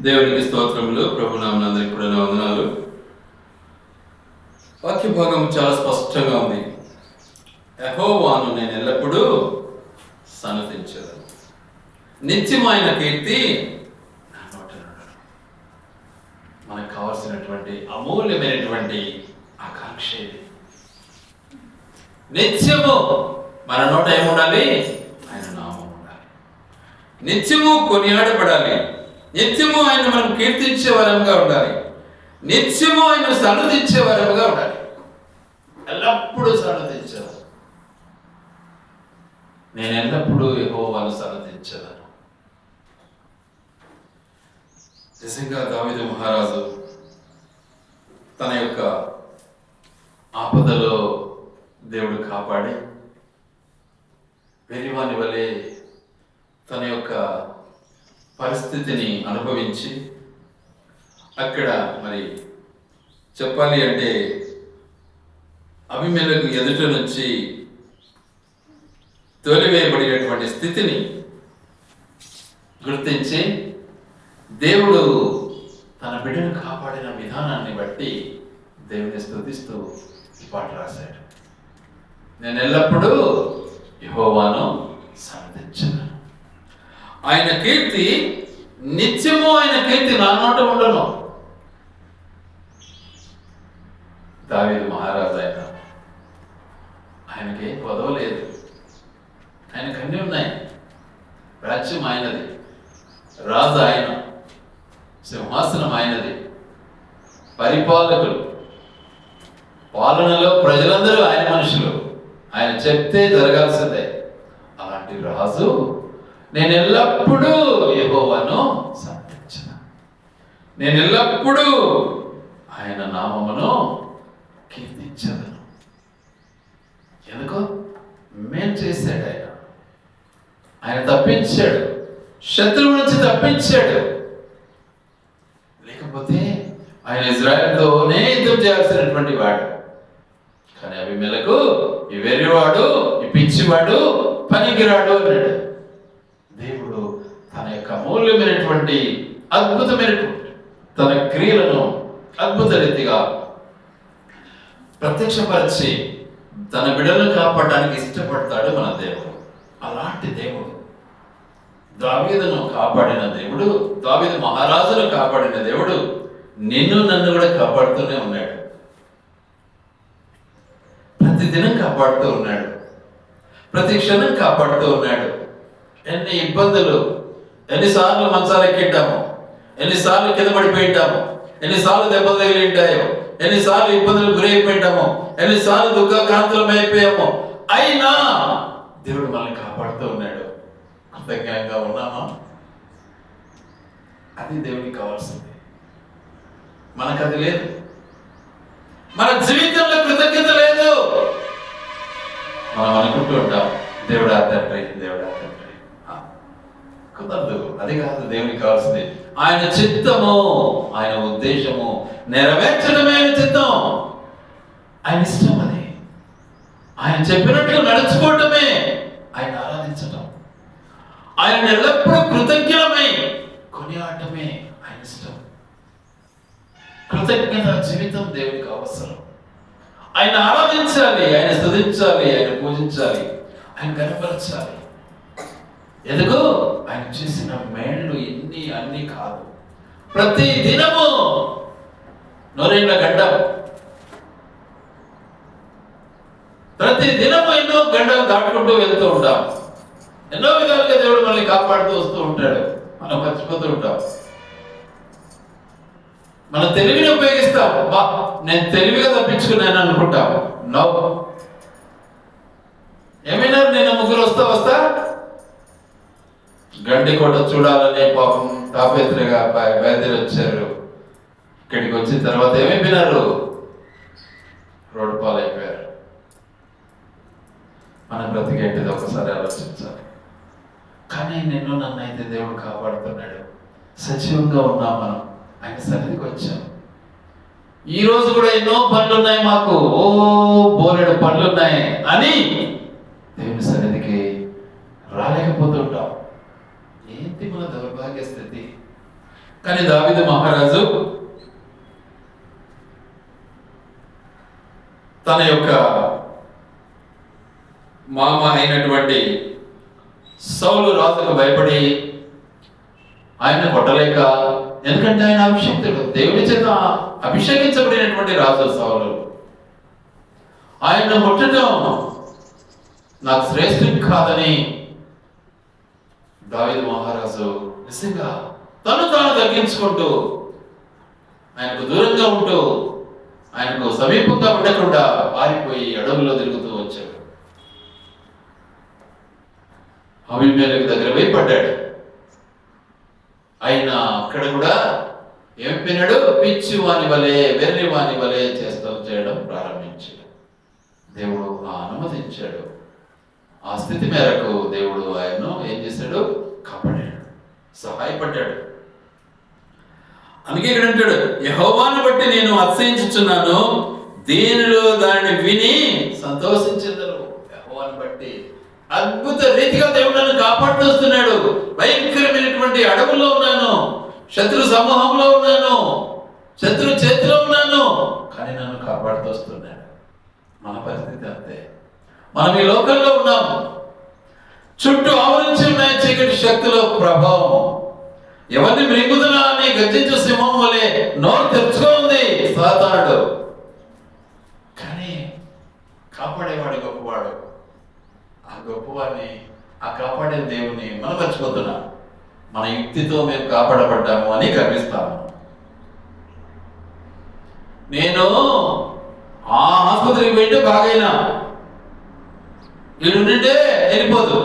దేవునికి స్తోత్రములు. ప్రభునామమున అందరికీ కూడా నా వందనాలు. వాక్య భాగం చాలా స్పష్టంగా ఉంది. యెహోవాను నేను ఎల్లప్పుడూ సన్నతించెదను, నిత్యమైన కీర్తి నా నోట నుండును. మనకు కావాల్సినటువంటి అమూల్యమైనటువంటి ఆకాంక్ష ఇది. నిత్యము మన నోట ఏముండాలి? ఆయన నామం ఉండాలి. నిత్యము కొనియాడబడాలి. నిత్యము ఆయన మనం కీర్తించే వరంగా ఉండాలి. నిత్యము ఆయన సన్నతించే వరంగా ఉండాలి. ఎల్లప్పుడూ సన్నతించదు. నేను ఎల్లప్పుడూ యెహోవాను సన్నతించదను. నిజంగా దావీదు మహారాజు తన యొక్క ఆపదలో దేవుడు కాపాడి వెరివాని వలె తన యొక్క పరిస్థితిని అనుభవించి అక్కడ మరి చెప్పాలి అంటే అబీమెలెకు ఎదుట నుంచి తోలివేయబడినటువంటి స్థితిని గుర్తించి దేవుడు తన బిడ్డను కాపాడిన విధానాన్ని బట్టి దేవుని స్తుతిస్తూ ఈ పాట రాశాడు. నేను ఎల్లప్పుడూ యెహోవాను సన్నతించెదను. ఆయన కీర్తి నిత్యము, ఆయన కీర్తి నా నోట ఉండను. దావీదు మహారాజు ఆయనకి ఏం పదవి లేదు, ఆయనకు అన్నీ ఉన్నాయి. రాజ్యం ఆయనది, రాజు ఆయన, సింహాసనం ఆయనది, పరిపాలకులు, పాలనలో ప్రజలందరూ ఆయన మనుషులు, ఆయన చెప్తే జరగాల్సిందే. అలాంటి రాజు నేను ఎల్లప్పుడూ యెహోవాను సన్నతించెదను, నేను ఎల్లప్పుడూ ఆయన నామమును కీర్తించెదను. ఎందుకో మేలు చేశాడు ఆయన. ఆయన తప్పించాడు, శత్రువు నుంచి తప్పించాడు. లేకపోతే ఆయన ఇజ్రాయెల్తోనే యుద్ధం చేయాల్సినటువంటి వాడు. కానీ అబీమెలెకు ఈ వెర్రివాడు, ఈ పిచ్చివాడు, పనికిరాడు అన్నాడు. దేవుడు తన యొక్క అమూల్యమైనటువంటి అద్భుతమైనటువంటి తన క్రియలను అద్భుత రీతిగా ప్రత్యక్షపరిచి తన బిడ్డలను కాపాడడానికి ఇష్టపడతాడు మన దేవుడు. అలాంటి దేవుడు, దావీదును కాపాడిన దేవుడు, దావీదు మహారాజును కాపాడిన దేవుడు నిన్ను నన్ను కూడా కాపాడుతూనే ఉన్నాడు. ప్రతి దినం కాపాడుతూ ఉన్నాడు, ప్రతి క్షణం కాపాడుతూ ఉన్నాడు. ఎన్ని ఇబ్బందులు, ఎన్నిసార్లు మంచాలు ఎక్కింటాము, ఎన్నిసార్లు కింద పడిపోయింటాము, ఎన్నిసార్లు దెబ్బలు తగిలి ఉంటాయో, ఎన్నిసార్లు ఇబ్బందులు గురైపోయింటాము, ఎన్నిసార్లు దుఃఖాక్రాంతులం అయిపోయాము. అయినా దేవుడు మనల్ని కాపాడుతూ ఉన్నాడు. కృతజ్ఞంగా ఉన్నామా? అది దేవునికి కావాల్సింది. మనకు అది లేదు. మన జీవితంలో కృతజ్ఞత లేదు. మనం అనుకుంటూ ఉంటాం, దేవుడా తండ్రి, దేవుడా తండ్రి. కుదరదు. అది కాదు దేవునికి కావాల్సింది. ఆయన చిత్తము, ఆయన ఉద్దేశము నెరవేర్చడమే ఆయన చిత్తం, ఆయన ఇష్టం. అది ఆయన చెప్పినట్లు నడుచుకోవటమే ఆయన ఆరాధించటం, ఆయన ఎల్లప్పుడూ కృతజ్ఞమై కొనియాడటమే ఆయన ఇష్టం. కృతజ్ఞత జీవితం దేవునికి అవసరం. ఆయన ఆరాధించాలి, ఆయన స్తుతించాలి, ఆయన పూజించాలి, ఆయన కనపరచాలి. ఎందుకు? ఆయన చేసిన మేళ్ళు ఇన్ని అన్ని కాదు. ప్రతి దినము నూరేళ్ల గడ్డం, ప్రతి దినము ఎన్నో గడ్డలు దాటుకుంటూ వెళ్తూ ఉంటాం. ఎన్నో విధాలుగా దేవుడు మనల్ని కాపాడుతూ వస్తూ ఉంటాడు. మనం మర్చిపోతూ ఉంటాం. మన తెలివిని ఉపయోగిస్తాం. బా, నేను తెలివిగా తప్పించుకున్నాను అనుకుంటాం. నవ్వు ఏమైనా నేను ముగ్గురు వస్తా గండికోట చూడాలనే పాపం తాపేత్రగా బయలుదేరి వచ్చారు. ఇక్కడికి వచ్చిన తర్వాత ఏమైపోయినారు? రోడ్డు పాలైపోయారు. మన బ్రతికేంటిది ఒకసారి ఆలోచించాలి. కానీ నిన్ను నన్ను అయితే దేవుడు కాపాడుతున్నాడు. సజీవంగా ఉన్నాం. మనం ఆయన సన్నిధికి వచ్చాం. ఈ రోజు కూడా ఎన్నో పనులు ఉన్నాయి మాకు, బోలెడు పనులు ఉన్నాయి అని దేవుని సన్నిధికి రాలేకపోతుంటాం. ఏంటి మన దౌర్భాగ్య స్థితి? కానీ దావీదు మహారాజు తన యొక్క మామ అయినటువంటి సౌలు రాజుకు భయపడి ఆయన కొట్టలేక, ఎందుకంటే ఆయన అభిషేక్తుడు, దేవుని చేత అభిషేకించబడినటువంటి రాజు సౌలు. ఆయన ముట్టడం నాకు శ్రేష్ఠం కాదని దావీదు మహారాజు నిజంగా తను తాను తగ్గించుకుంటూ, ఆయనకు దూరంగా ఉంటూ, ఆయనకు సమీపంగా ఉండకుండా పారిపోయి అడవుల్లో తిరుగుతూ వచ్చాడు. అబీమెలెకు దగ్గర పోయి పడ్డాడు. ఆయన అక్కడ కూడా ఏమైపోయినాడు, పిచ్చి వాని వలె, వెర్రి వాని వలె చేయడం ప్రారంభించాడు. దేవుడు అనుమతించాడు. ఆ స్థితి మేరకు దేవుడు ఆయన్ను ఏం చేశాడు, కాపాడాడు, సహాయపడ్డాడు. అందుకే ఇక్కడ అంటాడు, యెహోవాను బట్టి నేను అతిశయించుచున్నాను, దీనిలో దాన్ని విని సంతోషించెదరు. యెహోవాను బట్టి అద్భుత రీతిగా దేవుడు నన్ను కాపాడుతూ వస్తున్నాడు. భయంకరమైనటువంటి అడవుల్లో ఉన్నాను, శత్రు సమూహంలో ఉన్నాను, శత్రు చేతిలో ఉన్నాను, కానీ నన్ను కాపాడుతూ వస్తున్నాడు. మన పరిస్థితి అంతే. మనం ఈ లోకంలో ఉన్నాము, చుట్టూ ఆవరించి ఉన్నాయి చీకటి శక్తుల ప్రభావం. ఎవరిని మృంగుదలా అని గర్జించు సింహం వలె నోరు తెరుచుకోంది సాతానుడు. కానీ కాపాడేవాడు గొప్పవాడు. ఆ గొప్పవాడిని, ఆ కాపాడే దేవుని మనం మర్చిపోతున్నాం. మన యుక్తితో మేము కాపాడబడ్డాము అని గర్విస్తాము. నేను ఆ ఆసుపత్రికి పోయింటే బాగైనా, వీడు నుండే వెళ్ళిపోదు.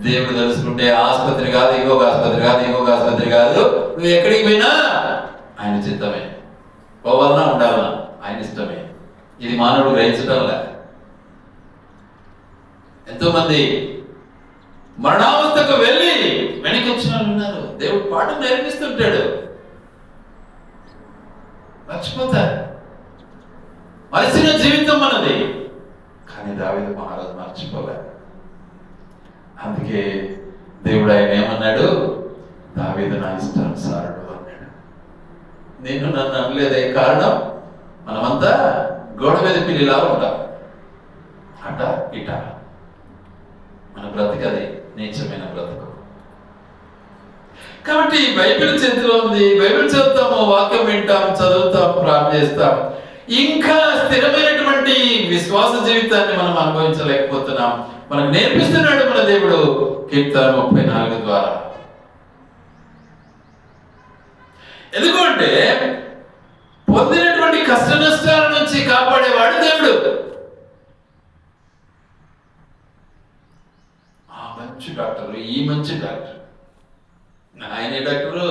దేవుడు తెలుసుకుంటే ఆసుపత్రి కాదు, ఇంకొక ఆసుపత్రి కాదు, ఇంకొక ఆసుపత్రి కాదు, నువ్వు ఎక్కడికి పోయినా ఆయన చిత్తమే. పోవాలన్నా ఉండాలన్నా ఆయన ఇష్టమే. ఇది మానవుడు గ్రహించడంలే. ఎంతో మంది మరణావస్థకు వెళ్ళి వెనక్కి వచ్చిన వాళ్ళు ఉన్నారు. దేవుడు పాఠం నేర్పిస్తుంటాడు, మర్చిపోతారు. మరిచిన జీవితం మనది. కానీ దావీదు మహారాజు మర్చిపోలే. అందుకే దేవుడు ఆయన ఏమన్నాడు, దావీదు నా ఇష్టానుసారుడు అన్నాడు. నేను నన్ను అనలేదే కారణం, మనమంతా గోడ మీద పిల్లిలా ఉంటాం, అట ఇట. మన బ్రతికది నీచమైన బ్రతుకు. కాబట్టి బైబిల్ చేతిలో ఉంది, బైబిల్ చదువుతాము, వాక్యం వింటాం, చదువుతాం, ప్రార్థన చేస్తాం. ఇంకా స్థిరమైనటువంటి విశ్వాస జీవితాన్ని మనం అనుభవించలేకపోతున్నాం. మనకు నేర్పిస్తున్నాడు మన దేవుడు కీర్తన 34 ద్వారా. ఎందుకంటే పొందినటువంటి కష్ట నష్టాల నుంచి కాపాడేవాడు దేవుడు. ఆ మంచి డాక్టరు, ఈ మంచి డాక్టర్, ఆయనే డాక్టరు,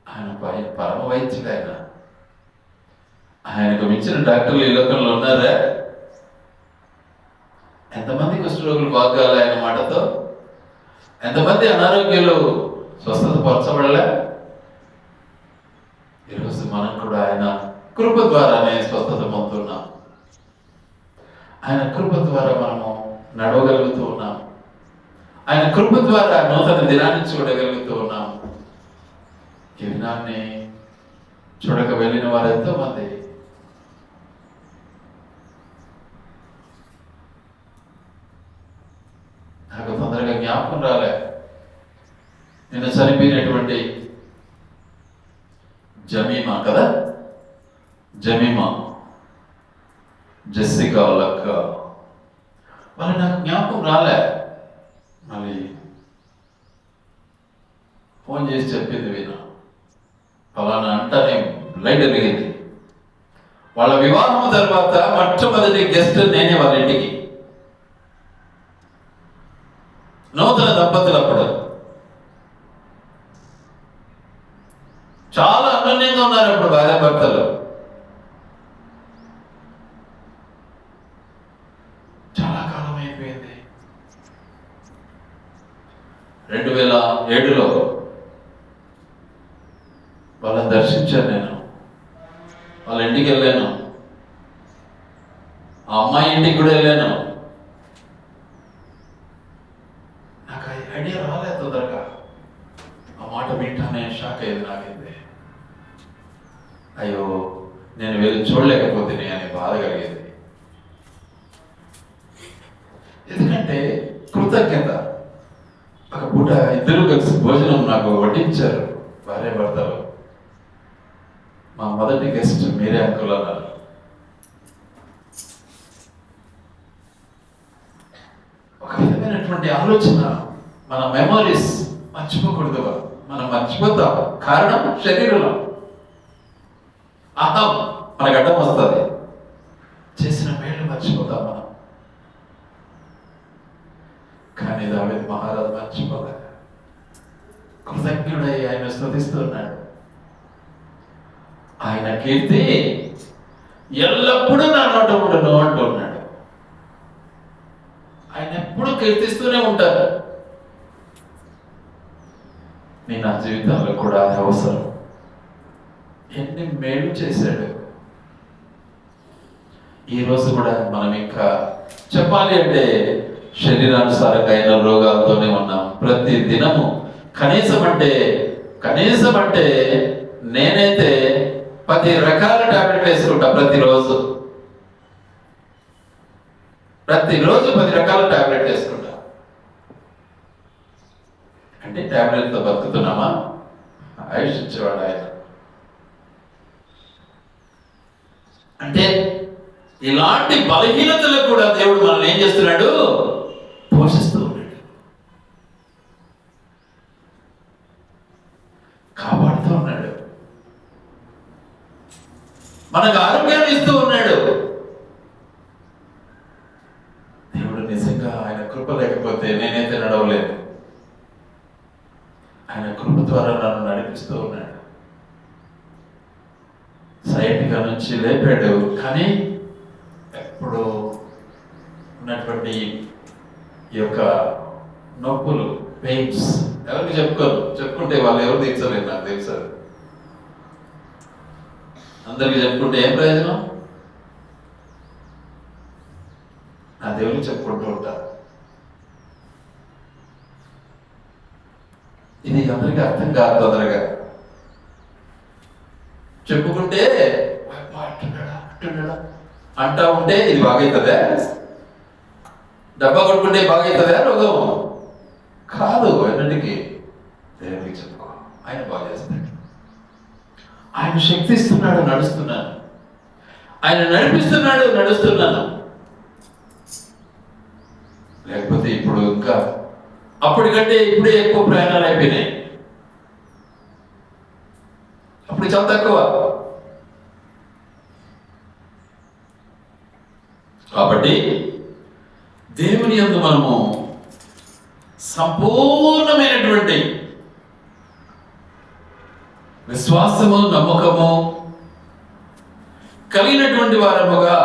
ఆయన పరమ వైద్యుడు. ఆయనకు మించిన డాక్టర్లు ఈ లోకంలో ఉన్నారా? ఎంతమంది కుష్ఠరోగులు బాగాలి ఆయన మాటతో? ఎంతమంది అనారోగ్యాలు స్వస్థత పరచబడలే? ఈరోజు మనం కూడా ఆయన కృప ద్వారానే స్వస్థత పొందుతున్నాం. ఆయన కృప ద్వారా మనము నడవగలుగుతూ ఉన్నాం. ఆయన కృప ద్వారా నూతన దినాన్ని చూడగలుగుతూ ఉన్నాం. ఈ దినాన్ని చూడక వెళ్ళిన వారు ఎంతో మంది. నాకు తొందరగా జ్ఞాపకం రాలే. నిన్న చనిపోయినటువంటి జమీమా కదా, జమీమా జెస్సికా లక్క, వాళ్ళు నాకు జ్ఞాపకం రాలే. మళ్ళీ ఫోన్ చేసి చెప్పింది వినా, ఫలానా అంటానే లైట్ వెలిగింది. వాళ్ళ వివాహం తర్వాత మొట్టమొదటి గెస్ట్ నేనే వాళ్ళ ఇంటికి. నూతన దంపతులు అప్పుడు చాలా అన్యోన్యంగా ఉన్నారు. అప్పుడు భార్యాభర్తలు చాలా కాలం అయిపోయింది. 2007లో వాళ్ళని దర్శించాను నేను. వాళ్ళ ఇంటికి వెళ్ళాను, ఆ అమ్మాయి ఇంటికి కూడా వెళ్ళాను. నాకు ఐడియా రాలేదు తొందరగా. అయ్యో నేను వెళ్ళి చూడలేకపోతే అని బాధ కలిగేది. ఎందుకంటే కృతజ్ఞత. ఒక పూట ఇద్దరు కలిసి భోజనం నాకు వడ్డించారు, భార్య భర్తలు. మా మొదటి గెస్ట్ మీరే అంకుల్ అన్నారు. ఒక విధమైనటువంటి ఆలోచన, మన మెమరీస్ మర్చిపోకూడదు. మనం మర్చిపోతాం, కారణం శరీరంలో అహం మనకు అడ్డం వస్తుంది. చేసిన మేలు మర్చిపోతాం మనం. కానీ దావీదు మహారాజు మర్చిపోలే. కృతజ్ఞుడై ఆయన స్తుతిస్తున్నాడు. ఆయన కీర్తి ఎల్లప్పుడూ నా నోట ఉండును అంటున్నాడు. ఆయన ఎప్పుడు కీర్తిస్తూనే ఉంటారు. నేను నా జీవితంలో కూడా అది అవసరం. ఎన్ని మేలు చేశాడు. ఈరోజు కూడా మనం ఇంకా చెప్పాలి అంటే శరీరానుసారంగా అయిన రోగాలతోనే ఉన్నాం. ప్రతి దినము కనీసం అంటే నేనైతే 10 రకాల టాబ్లెట్ వేసుకుంటా. ప్రతిరోజు 10 రకాల టాబ్లెట్ వేసుకుంటా. అంటే టాబ్లెట్తో బతుకుతున్నామా? ఆయుష్ ఇచ్చేవాడు ఆయన. అంటే ఇలాంటి బలహీనతలు కూడా దేవుడు మనల్ని ఏం చేస్తున్నాడు? పోషిస్తూ ఉన్నాడు, కాపాడుతూ ఉన్నాడు, మనకు ఆరోగ్యాన్ని ఇస్తూ ఉన్నాడు. దేవుడు నిజంగా ఆయన కృప లేకపోతే నేనైతే నడవలేదు. ఆయన కృప ద్వారా నన్ను నడిపిస్తూ ఉన్నాడు. సైట్గా నుంచి లేపాడు. కానీ ఎప్పుడు ఉన్నటువంటి ఈ యొక్క నొప్పులు, పెయిన్స్ ఎవరికి చెప్పుకుంటే వాళ్ళు ఎవరు తీర్చలేదు. నాకు తెలుసు. అందరికి చెప్పుకుంటే ఏం ప్రయోజనం? నా దేవునికి చెప్పుకుంటూ ఉంటారు. ఇది అందరికీ అర్థం కాదు. తొందరగా చెప్పుకుంటే అంటా ఉంటే ఇది బాగవుతుందా? డబ్బా కొట్టుకుంటే బాగవుతుందా రోగం? కాదు. ఎన్నటికి దేవుడికి చెప్పుకో, ఆయన బాగా చేస్తాడు. ఆయన శక్తి ఇస్తున్నాడు, నడుస్తున్నాను. ఆయన నడిపిస్తున్నాడు, నడుస్తున్నాను. లేకపోతే ఇప్పుడు ఇంకా అప్పటికంటే ఇప్పుడే ఎక్కువ ప్రయాణాలు అయిపోయినాయి. అప్పుడు చాలా తక్కువ. కాబట్టి దేవుని యందు మనము సంపూర్ణమైనటువంటి విశ్వాసము, నమ్మకము కలిగినటువంటి వారముగా,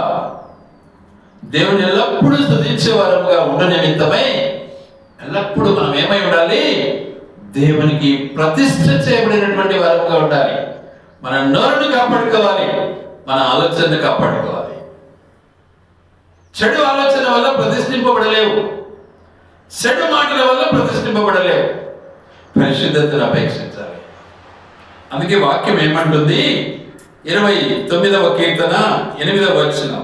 దేవుని ఎల్లప్పుడూ స్తుతించే వారముగా ఉన్న నిమిత్తమై ఎల్లప్పుడూ మనం ఏమై ఉండాలి? దేవునికి ప్రతిష్ఠ చేయబడినటువంటి వారముగా ఉండాలి. మన నోరును కాపాడుకోవాలి, మన ఆలోచనను కాపాడుకోవాలి. చెడు ఆలోచన వల్ల ప్రతిష్ఠింపబడలేవు, చెడు మాటల వల్ల ప్రతిష్ఠింపబడలేవు. పరిశుద్ధతను అపేక్షించాలి. అందుకే వాక్యం ఏమంటుంది? 29వ కీర్తన 8వ వచనం.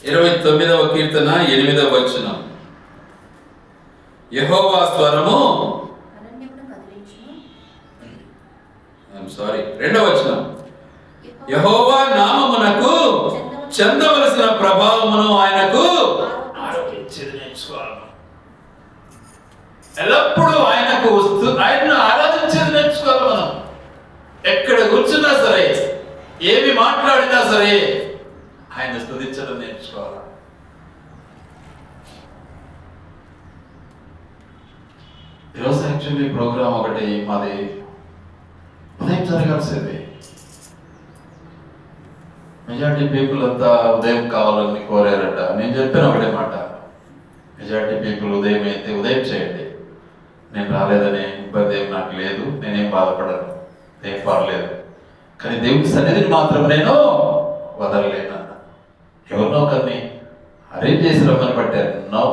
29వ కీర్తన 8వ వచనం. యెహోవా స్వరము 2వ వచనం. యెహోవా నామమునకు చెందవలసిన ప్రభావమును ఆయనకు ఆరోపించేది నేర్చుకోవాలి. ఎల్లప్పుడూ ఆయనకు ఆయనను ఆరాధించేది నేర్చుకోవాలి. మనం ఎక్కడ కూర్చున్నా సరే, ఏమి మాట్లాడినా సరే ఆయన స్తుతించడం నేర్చుకోవాలి. ఈరోజు యాక్చువల్లీ ప్రోగ్రామ్ ఒకటి మాది ఉదయం జరగాల్సింది. మెజార్టీ పీపుల్ అంతా ఉదయం కావాలని కోరారట. నేను చెప్పిన ఒకటే మాట, మెజార్టీ పీపుల్ ఉదయం అయితే ఉదయం చేయండి. నేను రాలేదనే ఇబ్బంది ఏం నాకు లేదు, నేనేం బాధపడను, ఏం పర్లేదు. కానీ దేవుని సన్నిధిని మాత్రం నేను వదలలేను. ఎవరినో ఒకరిని అరేంజ్ చేసి రమ్మని పట్టారు. నో,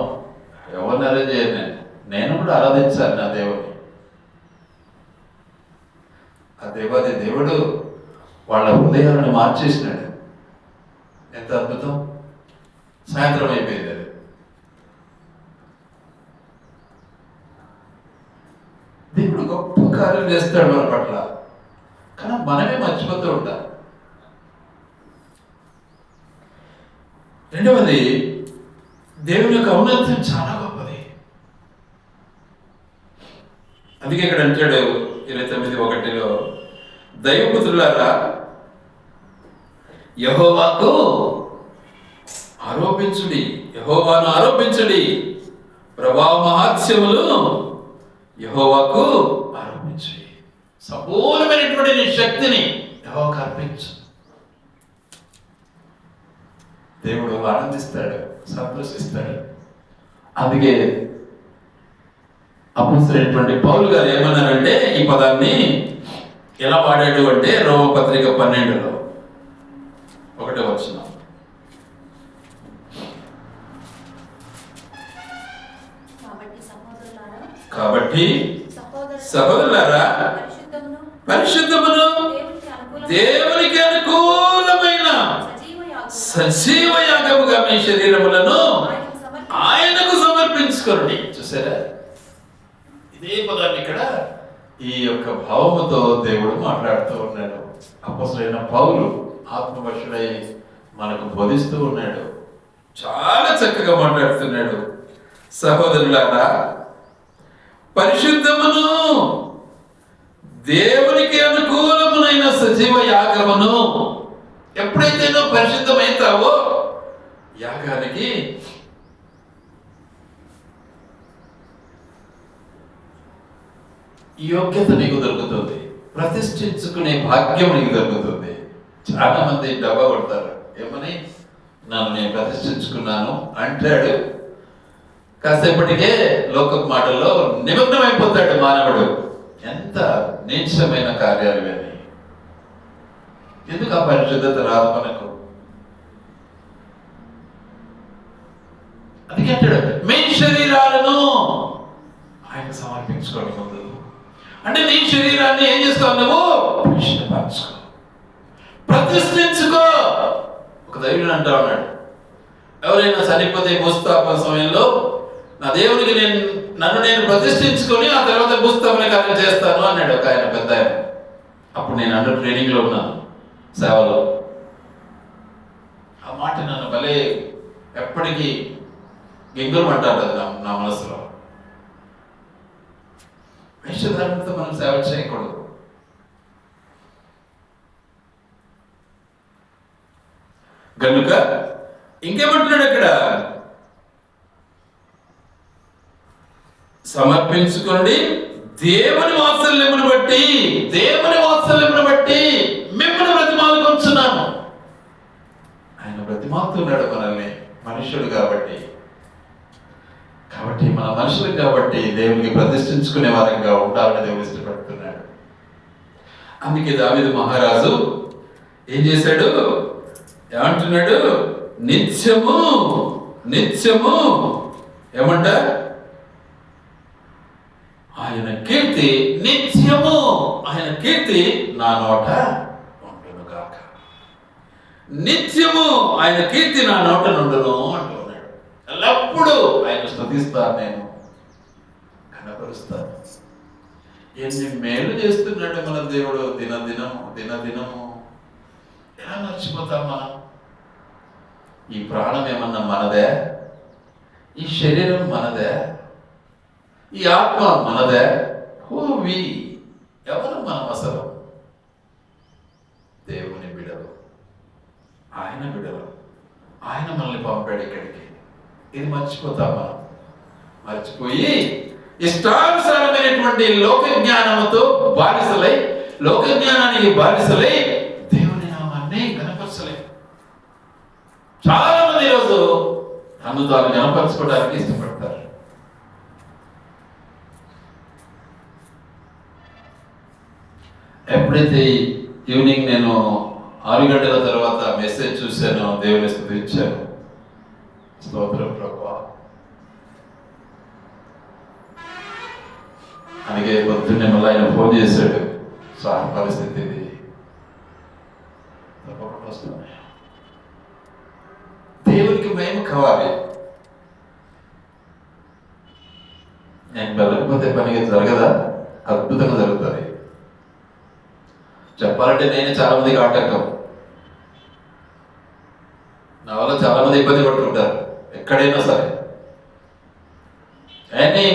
ఎవరిని అరేంజ్ చేయను. నేను కూడా ఆరాధించాను నా దేవుని. ఆ దేవాది దేవుడు వాళ్ళ హృదయాలను మార్చేసినాడు. ఎంత అద్భుతం! సాయంత్రం అయిపోయింది. అది దేవుడు గొప్ప కార్యం చేస్తాడు మన పట్ల, కానీ మనమే మర్చిపోతూ ఉంటాం. రెండవది, దేవుని యొక్క ఔన్నత్యం చాలా గొప్పది. అందుకే ఇక్కడ అంటాడు 29:1, దైవపుత్రులారా యెహోవాకు ఆరోపించుడి, యెహోవాను ఆరోపించుడి, ప్రభావ మహాత్స్యములు యెహోవాకు ఆరోపించుడి. సంపూర్ణమైనటువంటి నీ శక్తిని యెహోవాకు అర్పించు. దేవుడు ఆనందిస్తాడు, సంతోషిస్తాడు. అందుకే అపోస్తలుడైనటువంటి పౌలు గారు ఏమన్నారంటే, ఈ పదాన్ని ఎలా వాడాడు అంటే, రోమపత్రిక 12లో 1వ వచనం. కాబట్టి సహోదరులారా పరిశుద్ధమును దేవునికి అనుకూలమైన సజీవ యాగముగా మీ శరీరములను ఆయనకు సమర్పించుకోండి. చూసారా, ఇదే పదాన్ని ఇక్కడ ఈ యొక్క భావముతో దేవుడు మాట్లాడుతూ ఉన్నాడు. అపోస్తలుడైన పౌలు ఆత్మవశుడై మనకు బోధిస్తూ ఉన్నాడు. చాలా చక్కగా మాట్లాడుతున్నాడు. సహోదరులారా పరిశుద్ధమును దేవునికి అనుకూలమునైన సజీవ యాగమును, ఎప్పుడైతే నువ్వు పరిశుద్ధమైతావో యాగానికి యోగ్యత నీకు దొరుకుతుంది, ప్రతిష్ఠించుకునే భాగ్యం నీకు దొరుకుతుంది. చాలా మంది డబ్బా కొడతారు, ఏమని, నన్ను నేను ప్రతిష్ఠించుకున్నాను అంటాడు. కాసేపటికే లోకపు మాటల్లో నిమగ్నమైపోతాడు మానవుడు. ఎంత నీచమైన కార్యాలు ఇవన్నీ! ఎందుకు ఆ పరిశుద్ధత రాదు మనకు? అందుకే అంటాడు, మీ శరీరాలను ఆయనకు సమర్పించుకోండి ముందు. అంటే నీ శరీరాన్ని ఏం చేస్తావు? నువ్వు పరిశుద్ధపరచుకో, ప్రతిష్ఠించుకో. ఒక దైవుడు అంటా ఉన్నాడు, ఎవరైనా చనిపోతే భూస్థాపన సమయంలో నా దేవునికి నన్ను నేను ప్రతిష్ఠించుకొని ఆ తర్వాత భూస్థాపన కార్యం చేస్తాను అన్నాడు ఒక ఆయన, పెద్ద ఆయన. అప్పుడు నేను అండర్ ట్రైనింగ్లో ఉన్నాను, సేవలో. ఆ మాట నన్ను భలే ఎప్పటికీ గింగులు అంటాడు నా మనసులో. వేషధారణతో మనం సేవ చేయకూడదు. కనుక ఇంకేమంటున్నాడు అక్కడ, సమర్పించుకోండి దేవుని వాత్సల్యమును బట్టి, దేవుని వాత్సల్యమును బట్టి మిమ్మల్ని బ్రతిమాలుకొంచున్నాను. ఆయన బ్రతిమాలుతున్నాడు మనల్ని, మనుషుడు కాబట్టి మన మనుషులు కాబట్టి దేవునికి ప్రతిష్ఠించుకునే వారంగా ఉండాలని దేవుడు ఇష్టపడుతున్నాడు. అందుకే దావీదు మహారాజు ఏం చేశాడు? ఏమంటున్నాడు? నిత్యము నిత్యము ఏమంట? ఆయన కీర్తి నిత్యము, ఆయన కీర్తి నా నోట ఉండును కాక. నిత్యము ఆయన కీర్తి నా నోట నుండును అంటున్నాడు. ఎల్లప్పుడూ ఆయన స్తుతిస్తాను, నేను కనపరుస్తాను. ఎన్ని మేలు చేస్తున్నాడు మన దేవుడు దినదినము. ఎలా మర్చిపోతాం మనం? ఈ ప్రాణం ఏమన్నా మనదే? ఈ శరీరం మనదే? ఈ ఆత్మ మనదే? హూవి, ఎవరు మనం అసలు? దేవుని బిడలు, ఆయన బిడలు. ఆయన మనల్ని పంపాడు ఇక్కడికి. ఇది మర్చిపోతాం మనం. మర్చిపోయి ఇష్టానుసారమైనటువంటి లోక జ్ఞానముతో బానిసలై, లోక జ్ఞానానికి బానిసలై దేవుని నామాన్ని కనపరచలే. చాలా మంది ఈరోజు తను తాను కనపరచుకోవడానికి ఇష్టపడతారు. ఎప్పుడైతే ఈవినింగ్ నేను 6 గంటల తర్వాత మెసేజ్ చూశాను, దేవుని స్తుతించాను. స్తోత్రం ప్రభువా. అందుకే పొద్దున్నే మళ్ళీ ఆయన ఫోన్ చేశాడు, సార్ పరిస్థితి ఇది. తప్పకుండా వస్తుంది. దేవునికి మేము కావాలి. నేను వెళ్ళకపోతే పని జరగదా? అద్భుతంగా జరుగుతుంది. చెప్పాలంటే నేనే చాలా మందికి ఆటంకం. నా వల్ల చాలా మంది ఇబ్బంది పడుతుంటారు ఎక్కడైనా సరే, ఎనీ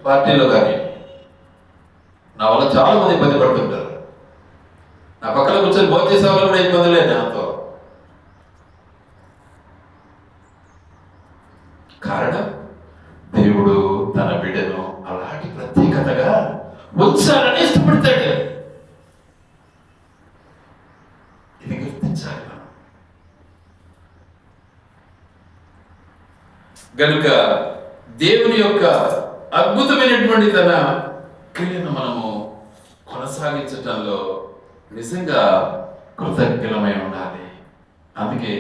పార్టీలో కానీ నా వల్ల చాలా మంది ఇబ్బంది పడుతుంటారు. నా పక్కన కూర్చొని భోజనం చేసే వాళ్ళు కూడా ఇబ్బంది లేదు నాతో. కారణం, దేవుడు తన బిడ్డను అలాంటి ప్రత్యేకతగా ఉంచాలని ఇష్టపడతాడు. ఇది గుర్తించాలి మనం. గనుక దేవుని యొక్క అద్భుతమైనటువంటి తన క్రియను మనము కొనసాగించటంలో నిజంగా కృతజ్ఞమై ఉండాలి. అందుకే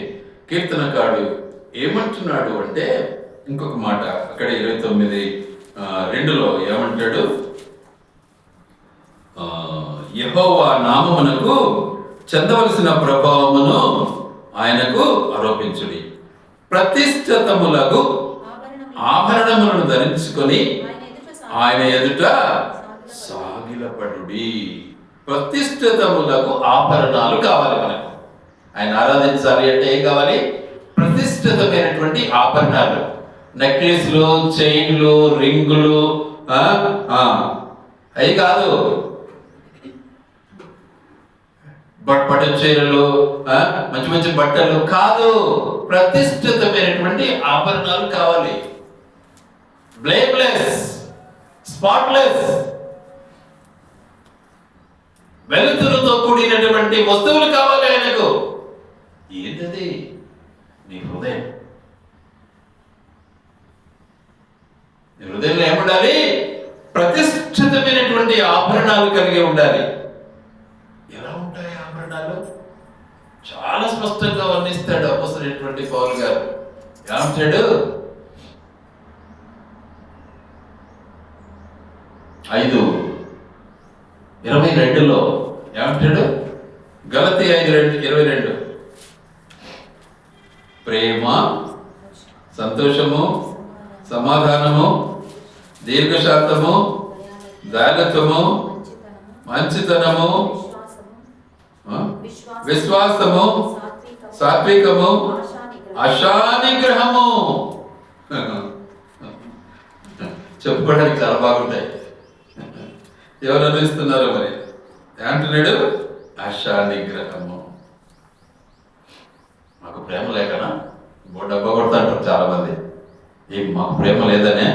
కీర్తనకారుడు ఏమంటున్నాడు అంటే, ఇంకొక మాట అక్కడ 29:2లో ఏమంటాడు? యెహోవా నామమునకు చెందవలసిన ప్రభావమును ఆయనకు ఆరోపించుడి, ప్రతిష్ఠితములకు ఆభరణములను ధరించుకొని ఆయన ఎదుట సాగిలపడుడి. ప్రతిష్ఠితములకు ఆభరణాలు కావాలి మనకు. ఆయన ఆరాధించాలి అంటే ఏం కావాలి? ప్రతిష్ఠితమైనటువంటి ఆభరణాలు, నెక్లెస్లు, చైన్లు, రింగులు, అవి కాదు. పట్టు చీరలు, మంచి మంచి బట్టలు కాదు. ప్రతిష్ఠితమైనటువంటి ఆభరణాలు కావాలి. బ్లేమ్లెస్, స్పాట్లెస్, వెలుతురుతో కూడినటువంటి వస్తువులు కావాలి ఆయనకు. ఏంటది? నీ హృదయం. నీ హృదయంలో ఏముండాలి? ప్రతిష్ఠితమైనటువంటి ఆభరణాలు కలిగి ఉండాలి. ఎలా ఉంటాయి ఆభరణాలు? చాలా స్పష్టంగా వర్ణిస్తాడు అపోస్తలుడైనటువంటి పౌలు గారు. ఏమంటాడు? 5:22లో ఏమంటాడు? గలతీ 5:22 ప్రేమ, సంతోషము, సమాధానము, దీర్ఘశాంతము, దయాళుత్వము, మంచితనము, విశ్వాసము, సాత్వికము, అశానిగ్రహము. చెప్పుకోవడానికి చాలా బాగుంటాయి. ఎవరు అనుభవిస్తున్నారో మరి. ఏమంటున్నాడు? అశానిగ్రహము. మాకు ప్రేమ లేకనా డబ్బా కొడతా అంటారు చాలా మంది. మాకు ప్రేమ లేదనే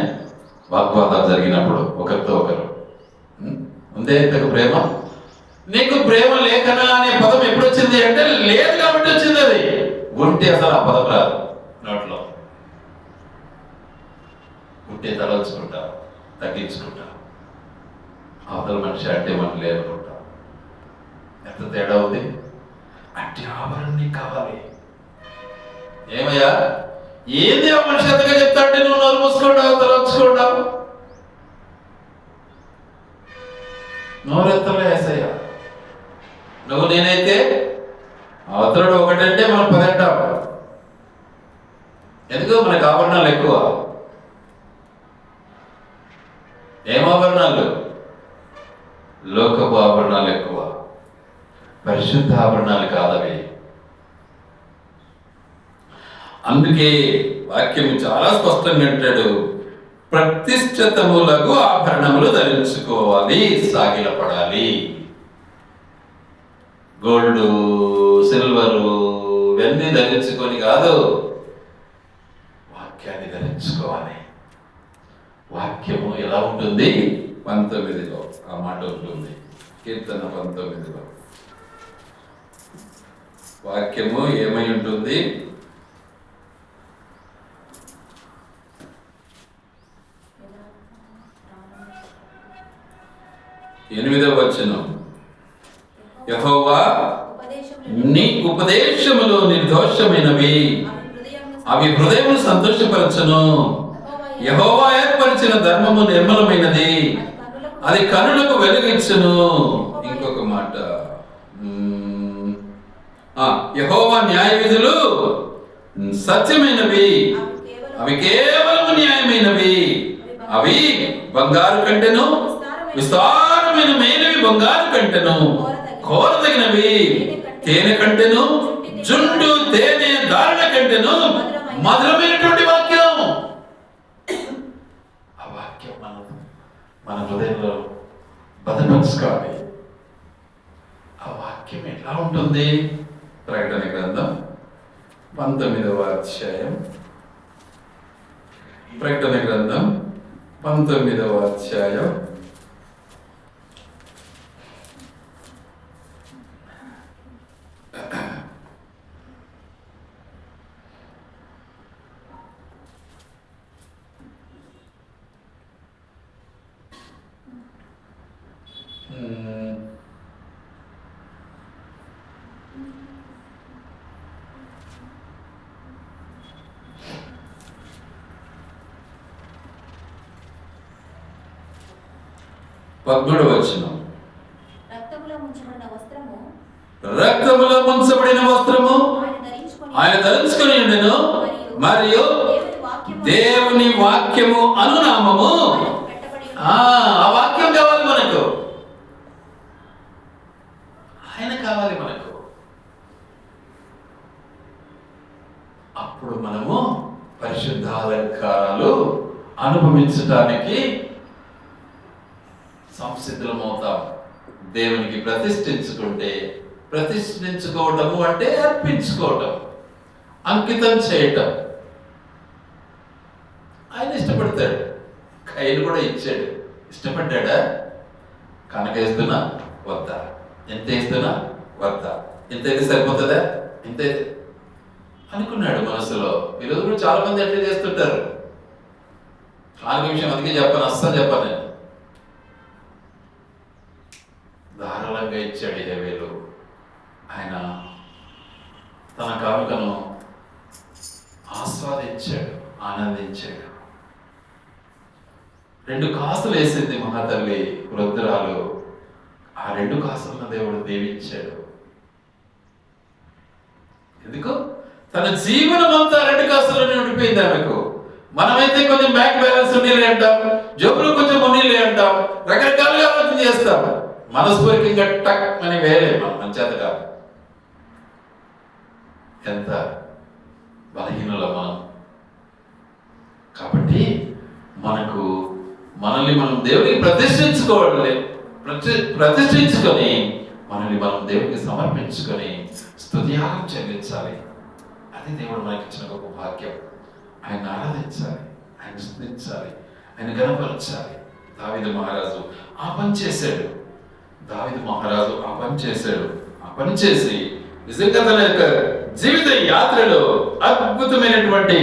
వాగ్వాదాలు జరిగినప్పుడు ఒకరితో ఒకరు, ఉందే ఇంతకు ప్రేమ? నీకు ప్రేమ లేఖనా అనే పదం ఎప్పుడు వచ్చింది అంటే, లేదు కాబట్టి వచ్చింది. అది ఉంటే అసలు ఆ పదం రాదు నోట్లో. ఉంటే తలచుకుంటా, తగ్గించుకుంటా, అవతల మనిషి అంటే మనం లేనుకుంటా. ఎంత తేడా ఉంది. అంటే ఆభరణం కావాలి. ఏమయ్యా, ఏంది ఆ మనిషి ఎంతగా చెప్తాంటే నువ్వు నోరు మూసుకుంటావు, తలచుకుంటావు. నోరెత్తలే ఏసయ్యా. నువ్వు నేనైతే అవతరుడు ఒకటంటే మనం 10 అంటాం. ఎందుకు? మనకు ఆభరణాలు ఎక్కువ. ఏం ఆభరణాలు? లోకపు ఆభరణాలు ఎక్కువ, పరిశుద్ధ ఆభరణాలు కాదవి. అందుకే వాక్యం చాలా స్పష్టంగా అంటాడు, ప్రతిష్ఠితములకు ఆభరణములు ధరించుకోవాలి, సాగిలపడాలి. గోల్డ్, సిల్వరు ఇవన్నీ ధరించుకొని కాదు, వాక్యాన్ని ధరించుకోవాలి. వాక్యము ఎలా ఉంటుంది? 19లో ఆ మాట ఉంటుంది. కీర్తన 19లో వాక్యము ఏమై ఉంటుంది? 8వ వచనం, యెహోవా నీ ఉపదేశములు నిర్దోషమైనవి, అవి హృదయమును సంతోషపరచును. యెహోవా ఏర్పరిచిన ధర్మము నిర్మలమైనది, అది కనులకు వెలుగిచ్చును. ఇంకొక మాట, యెహోవా న్యాయ విధులు సత్యమైనవి, అవి కేవలం న్యాయమైనవి, అవి బంగారు కంటెను విస్తారమైన మేలవి, బంగారు కంటెను కోరదగినవి, తేనె కంటెను జుండు తేనె దారుణ కంటెను మధురమైనటువంటి వాక్యం. ఆ వాక్యం మన హృదయంలో భద్రపరచుకోవాలి. ఆ వాక్యం ఎట్లా ఉంటుంది? ప్రకటన గ్రంథం 19వ అధ్యాయం, ప్రకటన గ్రంథం 19వ అధ్యాయం 13వ వచనం. రక్తములో ముంచబడిన వస్త్రము ఆయన ధరించుకొని ఉండెను, మరియు దేవుని వాక్యము అనునామము. ఆ వాక్యం కావాలి మనకు, ఆయన కావాలి మనకు. అప్పుడు మనము పరిశుద్ధాలంకారాలు అనుభవించడానికి సంసిద్ధమవుతాం. దేవునికి ప్రతిష్ఠించుకోవటము అంటే అర్పించుకోవటం, అంకితం చేయటం. ఆయన ఇష్టపడతాడు. కయ్యను కూడా ఇచ్చాడు. ఇష్టపడ్డా? కనక వేస్తున్నా వద్దా, ఎంత వేస్తున్నా వద్దా, ఎంతైతే సరిపోతుందా, ఎంతైతే అనుకున్నాడు మనసులో. ఈరోజు కూడా చాలా మంది అట్లే చేస్తుంటారు. కానుక విషయం అందుకే చెప్పాను, అస్సలు చెప్పాను నేను. ధారాళంగా ఇచ్చాడు 20,000. ఆయన తన కానుకను ఆస్వాదించాడు, ఆనందించాడు. 2 కాసులు వేసింది మహాతల్లి వృద్ధురాలు. ఆ 2 కాసులను దేవుడు దీవించాడు. ఎందుకు? తన జీవనం అంతా 2 కాసులను ఉండిపోయింది ఆమెకు. మనమైతే కొంచెం బ్యాంక్ బ్యాలెన్స్ ఉన్నీలే అంటాం, జబ్బులు కొంచెం ఉన్నీలే అంటాం, రకరకాలుగా ఆలోచన చేస్తాం. మనస్ఫూర్తిగా టక్ అని వేయలేము, మన చేత కాదు. ఎంత బలహీనుల మనం. కాబట్టి మనల్ని మనం దేవునికి ప్రతిష్ఠించుకొని మనల్ని మనం దేవునికి సమర్పించుకొని స్తుతియాగం చెల్లించాలి. అది దేవుడు మనకి ఇచ్చిన గొప్ప భాగ్యం. ఆయన ఆరాధించాలి, ఆయన స్తుతించాలి, ఆయన గణపరచాలి. దావీదు మహారాజు ఆ పని చేశాడు. ఆ పని చేసి నిజంగా తన యొక్క జీవిత యాత్రలో అద్భుతమైనటువంటి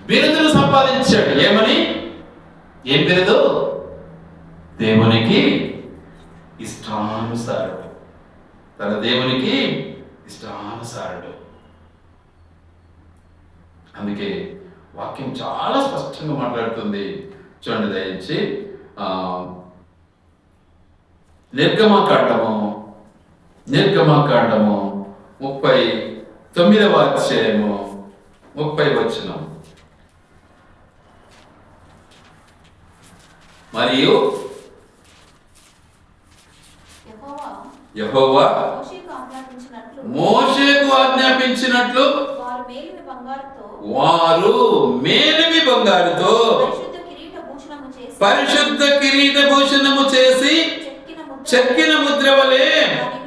బిరుదును సంపాదించాడు. ఏం బిరుదు? దేవునికి ఇష్టానుసారుడు. తన దేవునికి ఇష్టానుసారుడు. అందుకే వాక్యం చాలా స్పష్టంగా మాట్లాడుతుంది. చూడండి దయించి, నిర్గమకాండము 39వ అధ్యాయము 30వ వచనం. మరియు యెహోవా మోషేకు ఆజ్ఞాపించినట్లు వారు మేలిమి బంగారుతో పరిశుద్ధ కిరీటభూషణము చేసి చెక్కిన ముద్ర వలె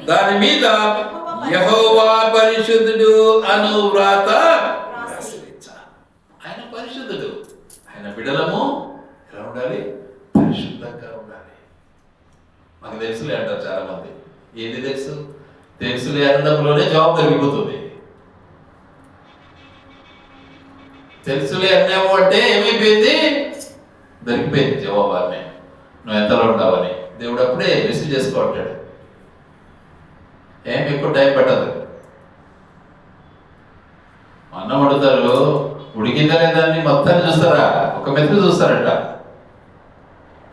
దాని మీద యెహోవా పరిశుద్ధుడు అను వ్రాత. ఆయన పరిశుద్ధుడు. ఆయన బిడలము ఎలా ఉండాలి? పరిశుద్ధంగా ఉండాలి. మనకు తెలుసులే అంటారు చాలా మంది. ఏది తెలుసులే అనడంలోనే జవాబు దొరికిపోతుంది. తెలుసులే అన్నావు అంటే ఏమైపోయింది? దొరికిపోయింది జవాబు. ఆమె నువ్వు ఎంతలో ఉంటావని దేవుడు అప్పుడే రిసీవ్ చేసుకుంటాడు. ఏం ఎక్కువ టైం పట్టదు. అన్నం వండుతారు, ఉడికిందా లేదా అని మొత్తాన్ని చూస్తారా? ఒక మెతుకు చూస్తారట,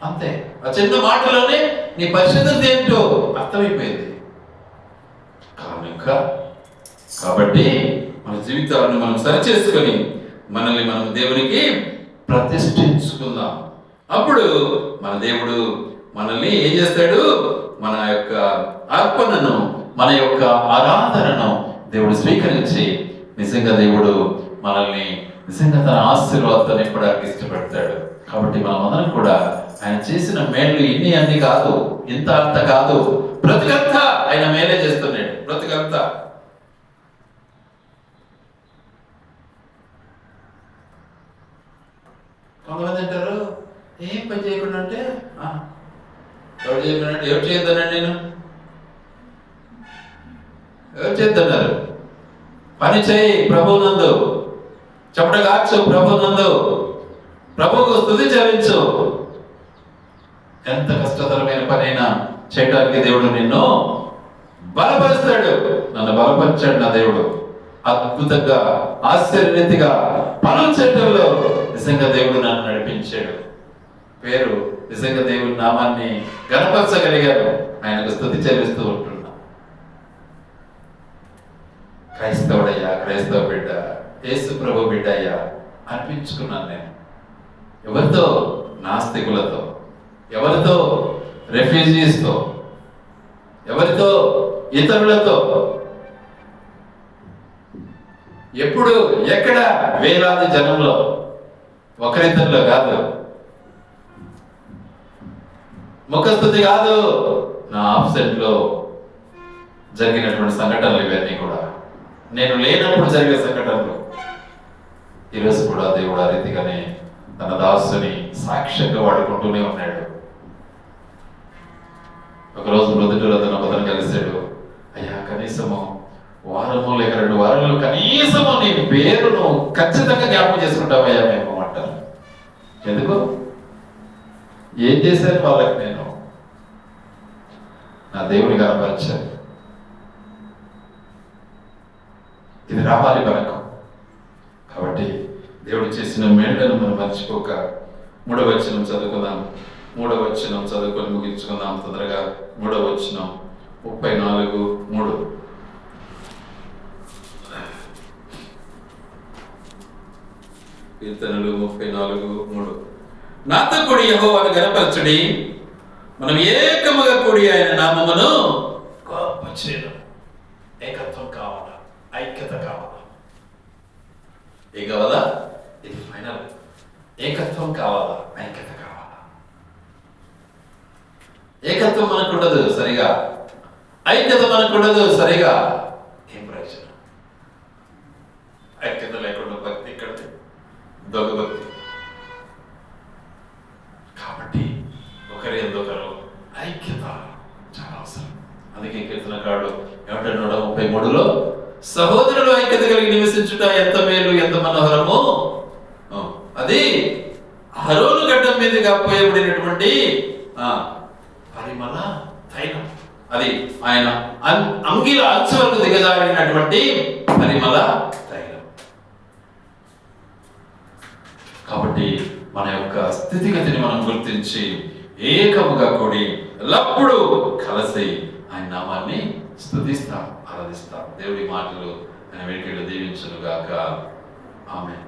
అంతే. ఆ చిన్న మాటలోనే నీ పరిశుద్ధత ఏంటో అర్థమైపోయింది. కారణం కాబట్టి మన జీవితాలను మనం సరిచేసుకొని మనల్ని మనం దేవునికి ప్రతిష్ఠించుకుందాం. అప్పుడు మన దేవుడు మనల్ని ఏం చేస్తాడు? మన యొక్క అర్పణను, మన యొక్క ఆరాధనను దేవుడు స్వీకరించి నిజంగా దేవుడు మనల్ని నిజంగా తన ఆశీర్వాదంతో నింపడానికి ఇష్టపడతాడు. కాబట్టి మనమందరం కూడా ఆయన చేసిన మేళ్ళు ఇన్ని అన్ని కాదు, ఇంత అంత కాదు, బ్రతుకంతా ఆయన మేలే చేస్తున్నాడు. బ్రతుకంతా కొంతమంది అంటారు, ఏం పని చేయకుండా అంటే ఎవరు చేయమన్నాడు? ఎవరు చేయొద్దన్నాడు? నేను ఎవరు చేద్దన్నారు? పని చేయి ప్రభువునందు, చెమట కాచు ప్రభువునందు, ప్రభువుకు స్తుతి చెల్లించు. ఎంత కష్టతరమైన పనైనా చేయడానికి దేవుడు నిన్ను బలపరుస్తాడు. నన్ను బలపరిచాడు నా దేవుడు. అద్భుతంగా, ఆశ్చర్యరీతిగా పనులు చేయడంలో నిజంగా దేవుడు నన్ను నడిపించాడు. పేరు నిజంగా దేవుడి నామాన్ని గణపరచగలిగాను. ఆయనకు స్తుతి చెల్లిస్తూ ఉంటున్నా. క్రైస్తవుడయ్యా, క్రైస్తవ బిడ్డ, యేసు ప్రభు బిడ్డ అయ్యా అనిపించుకున్నాను నేను. ఎవరితో? నాస్తికులతో, ఎవరితో? రెఫ్యూజీస్తో, ఎవరితో? ఇతరులతో. ఎప్పుడు, ఎక్కడ? వేలాది జనంలో, ఒకరిద్దరిలో కాదు, ముఖస్థుతి కాదు, నా ఆబ్సెంట్ లో జరిగినటువంటి సంఘటనలు ఇవన్నీ కూడా, నేను లేనప్పుడు జరిగే సంఘటనలు. ఈరోజు కూడా దేవుడు ఆ రీతిగానే తన దాసుని సాక్ష్యంగా వాడుకుంటూనే ఉన్నాడు. ఒకరోజు మృదుడు అతను కలిశాడు. అయ్యా, కనీసము వారము లేక 2 వారాలు కనీసము నీ పేరును ఖచ్చితంగా జ్ఞాపకం చేసుకుంటామయ్యా మేము అంటారు. ఎందుకు? ఏం చేశాను వాళ్ళకి? నేను నా దేవుని కనపరిచాను. ఇది రావాలి మనకు. కాబట్టి దేవుడు చేసిన మేళ్లను మనం మర్చిపోక 3వ వచనం చదువుకుందాం. 3వ వచనం చదువుకొని ముగించుకుందాం తొందరగా. 3వ వచనం 34:3. కీర్తనలు 34:3. నాతో కూడి యెహోవాను గణపరచుడి, మనం ఏకముగా కూడి ఆయన నామమును గొప్ప చేయడం. ఏకత్వం కావాలా? ఐక్యత కావాలా? ఏ కావాలా? ఇది ఫైనల్. ఏకత్వం కావాలా? ఐక్యత కావాలా? ఏకత్వం మనకుండదు సరిగా, ఐక్యత మనకుండదు సరిగా, ఏం ప్రయోజనం? ఐక్యత లేకుండా భక్తి ఇక్కడ దొంగ భక్తి. కాబట్టి ఒకరి ఎందుకరు ఐక్యత చాలా అవసరం. అందుకే కీర్తనకారుడు ఏమంటున్నాడు 33లో, సహోదరులు ఐక్యత కలిగి నివసించుట ఎంత మేలు, ఎంత మనోహరము. అది అహరోను గడ్డం మీదుగా పోయబడినటువంటి పరిమళ తైలం. అది ఆయన అంగిల అంచు వరకు దిగజారినటువంటి పరిమళ తైలం. కాబట్టి మన యొక్క స్థితిగతిని మనం గుర్తించి ఏకముగా కూడి ఎల్లప్పుడూ కలిసి ఆయన నామాన్ని స్తుతిస్తాం, ఆరాధిస్తాం. దేవుడి మాటలు ఆయన వెనుకలు దీవించును గాక. ఆమేన్.